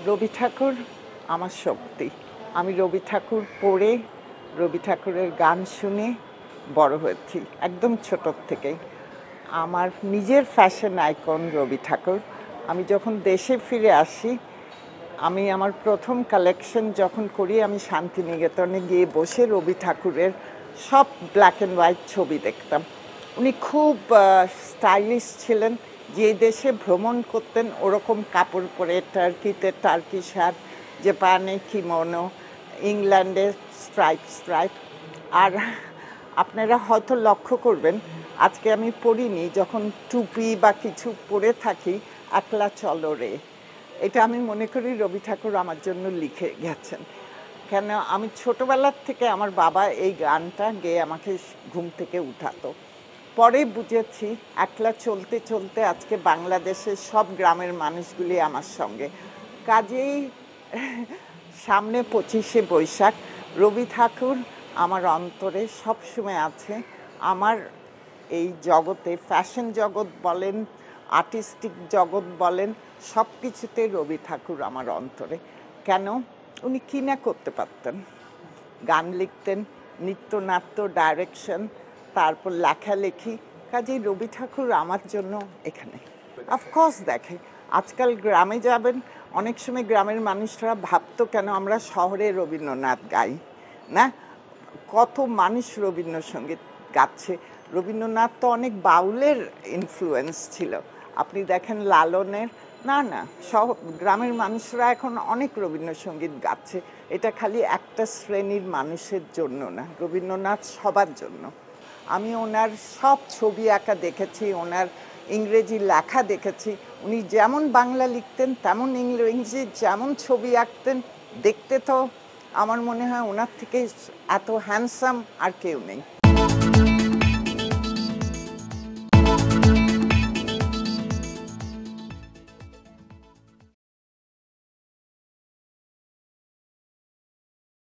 রবি ঠাকুর আমার শক্তি। আমি রবি ঠাকুর পড়ে, রবি ঠাকুরের গান শুনে বড় হয়েছি একদম ছোটোর থেকেই। আমার নিজের ফ্যাশন আইকন রবি ঠাকুর। আমি যখন দেশে ফিরে আসি, আমি আমার প্রথম কালেকশন যখন করি, আমি শান্তিনিকেতনে গিয়ে বসে রবি ঠাকুরের সব ব্ল্যাক অ্যান্ড হোয়াইট ছবি দেখতাম। উনি খুব স্টাইলিশ ছিলেন। যে দেশে ভ্রমণ করতেন ওরকম কাপড় পরে, টার্কিতে টার্কি শার্ট, জাপানে কিমোনো, ইংল্যান্ডে স্ট্রাইপ। আর আপনারা হয়তো লক্ষ্য করবেন, আজকে আমি পরিনি, যখন টুপি বা কিছু পরে থাকি, একলা চলো রে, এটা আমি মনে করি রবি ঠাকুর আমার জন্য লিখে গেছেন। কেন, আমি ছোটোবেলার থেকে আমার বাবা এই গানটা গেয়ে আমাকে ঘুম থেকে উঠাতো। পরে বুঝেছি একলা চলতে চলতে আজকে বাংলাদেশের সব গ্রামের মানুষগুলি আমার সঙ্গে। কাজেই সামনে 25শে বৈশাখ, রবি ঠাকুর আমার অন্তরে সবসময় আছে। আমার এই জগতে, ফ্যাশন জগৎ বলেন, আর্টিস্টিক জগৎ বলেন, সব কিছুতে রবি ঠাকুর আমার অন্তরে। কেন, উনি কী না করতে পারতেন? গান লিখতেন, নৃত্যনাট্য, ডাইরেকশন, তারপর লেখালেখি। কাজেই রবি ঠাকুর আমার জন্য এখানে। অফকোর্স দেখে, আজকাল গ্রামে যাবেন, অনেক সময় গ্রামের মানুষরা ভাবতো কেন আমরা শহরে রবীন্দ্রনাথ গাই না। কত মানুষ রবীন্দ্রসঙ্গীত গাচ্ছে। রবীন্দ্রনাথ তো অনেক বাউলের ইনফ্লুয়েন্স ছিল। আপনি দেখেন লালনের, না গ্রামের মানুষরা এখন অনেক রবীন্দ্রসঙ্গীত গাচ্ছে। এটা খালি একটা শ্রেণীর মানুষের জন্য না, রবীন্দ্রনাথ সবার জন্য। আমি ওনার সব ছবি আঁকা দেখেছি, ওনার ইংরেজি লেখা দেখেছি। উনি যেমন বাংলা লিখতেন তেমন ইংরেজি, যেমন ছবি আঁকতেন, দেখতে তো আমার মনে হয় ওনার থেকে এত হ্যান্ডসাম আর কেউ নেই।